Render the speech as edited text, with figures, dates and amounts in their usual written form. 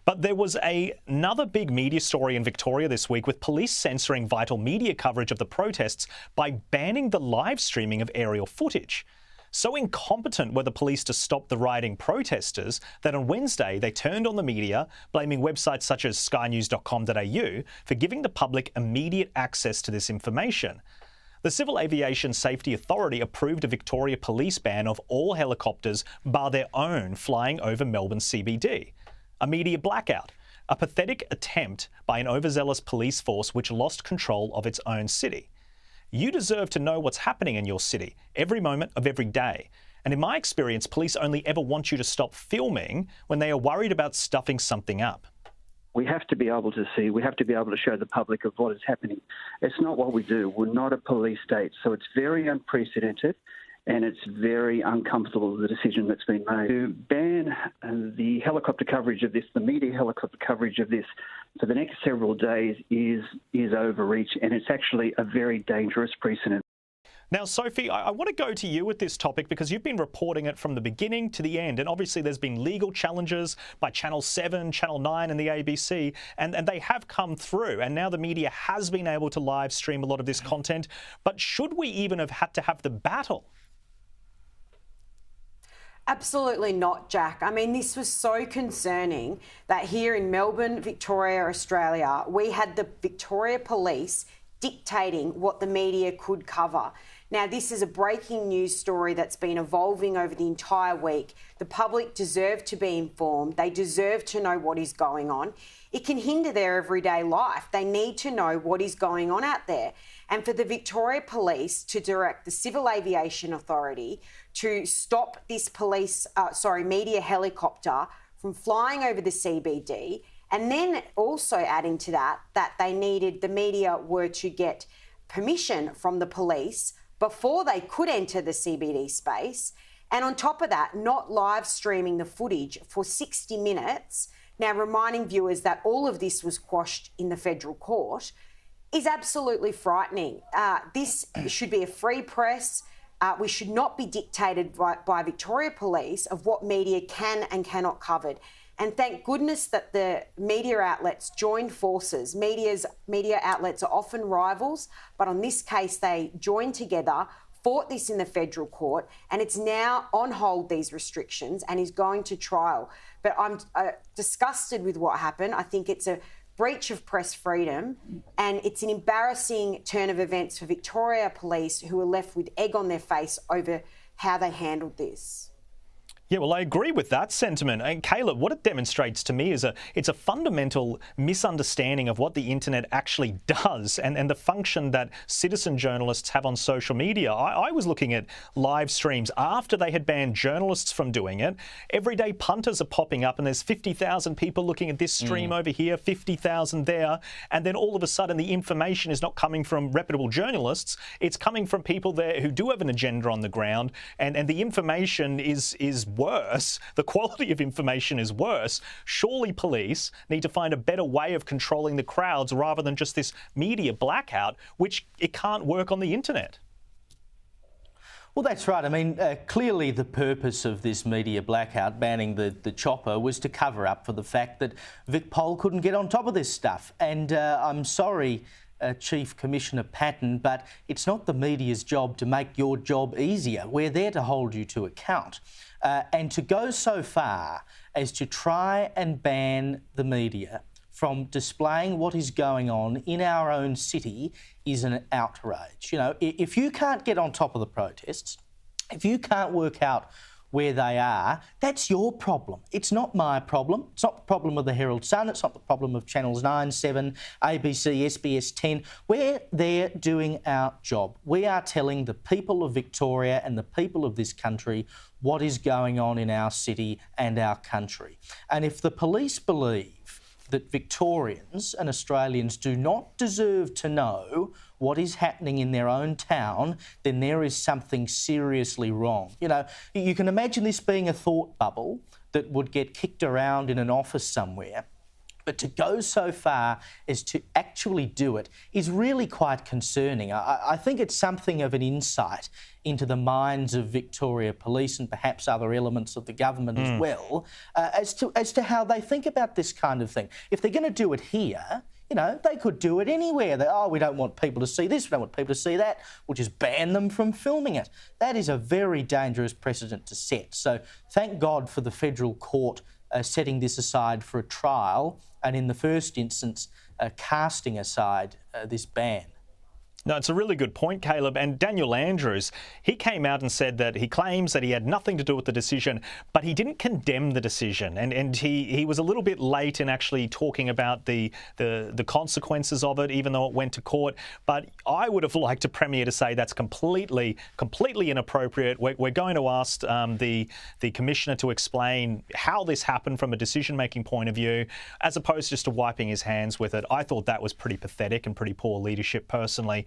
But there was another big media story in Victoria this week with police censoring vital media coverage of the protests by banning the live streaming of aerial footage. So incompetent were the police to stop the rioting protesters that on Wednesday they turned on the media, blaming websites such as skynews.com.au for giving the public immediate access to this information. The Civil Aviation Safety Authority approved a Victoria police ban of all helicopters bar their own flying over Melbourne CBD. A media blackout, a pathetic attempt by an overzealous police force which lost control of its own city. You deserve to know what's happening in your city every moment of every day. And in my experience, police only ever want you to stop filming when they are worried about stuffing something up. We have to be able to see, we have to be able to show the public of what is happening. It's not what we do. We're not a police state. So it's very unprecedented and it's very uncomfortable, the decision that's been made. To ban the helicopter coverage of this, the media helicopter coverage of this for the next several days is overreach, and it's actually a very dangerous precedent. Now, Sophie, I want to go to you with this topic because you've been reporting it from the beginning to the end, and obviously there's been legal challenges by Channel 7, Channel 9 and the ABC, and they have come through, and now the media has been able to live stream a lot of this content. But should we even have had to have the battle? Absolutely not, Jack. I mean, this was so concerning that here in Melbourne, Victoria, Australia, we had the Victoria Police dictating what the media could cover. Now, this is a breaking news story that's been evolving over the entire week. The public deserve to be informed. They deserve to know what is going on. It can hinder their everyday life. They need to know what is going on out there. And for the Victoria Police to direct the Civil Aviation Authority to stop this media helicopter from flying over the CBD, and then also adding to that the media were to get permission from the police before they could enter the CBD space. And on top of that, not live streaming the footage for 60 minutes. Now, reminding viewers that all of this was quashed in the federal court is absolutely frightening. This should be a free press. We should not be dictated by Victoria Police of what media can and cannot cover. And thank goodness that the media outlets joined forces. Media outlets are often rivals, but on this case, they joined together, fought this in the federal court, and it's now on hold, these restrictions, and is going to trial. But I'm disgusted with what happened. I think it's a breach of press freedom, and it's an embarrassing turn of events for Victoria Police, who are left with egg on their face over how they handled this. Yeah, well, I agree with that sentiment. And Caleb, what it demonstrates to me is it's a fundamental misunderstanding of what the internet actually does and the function that citizen journalists have on social media. I was looking at live streams after they had banned journalists from doing it. Everyday punters are popping up and there's 50,000 people looking at this stream over here, 50,000 there. And then all of a sudden the information is not coming from reputable journalists. It's coming from people there who do have an agenda on the ground. And the information is worse. The quality of information is worse. Surely police need to find a better way of controlling the crowds rather than just this media blackout, which it can't work on the internet. Well, that's right. I mean, clearly the purpose of this media blackout, banning the chopper, was to cover up for the fact that VicPol couldn't get on top of this stuff. And I'm sorry, Chief Commissioner Patton, but it's not the media's job to make your job easier. We're there to hold you to account. And to go so far as to try and ban the media from displaying what is going on in our own city is an outrage. You know, if you can't get on top of the protests, if you can't work out where they are, that's your problem. It's not my problem. It's not the problem of the Herald Sun. It's not the problem of Channels 9, 7, ABC, SBS 10. We're there doing our job. We are telling the people of Victoria and the people of this country what is going on in our city and our country. And if the police believe that Victorians and Australians do not deserve to know what is happening in their own town, then there is something seriously wrong. You know, you can imagine this being a thought bubble that would get kicked around in an office somewhere. But to go so far as to actually do it is really quite concerning. I think it's something of an insight into the minds of Victoria Police and perhaps other elements of the government as well, as to how they think about this kind of thing. If they're going to do it here, you know, they could do it anywhere. We don't want people to see this, we don't want people to see that. We'll just ban them from filming it. That is a very dangerous precedent to set. So thank God for the federal court setting this aside for a trial and in the first instance casting aside this ban. No, it's a really good point, Caleb. And Daniel Andrews, he came out and said that he claims that he had nothing to do with the decision, but he didn't condemn the decision. And he was a little bit late in actually talking about the consequences of it, even though it went to court. But I would have liked a Premier to say that's completely inappropriate. We're going to ask the Commissioner to explain how this happened from a decision-making point of view, as opposed just to wiping his hands with it. I thought that was pretty pathetic and pretty poor leadership personally.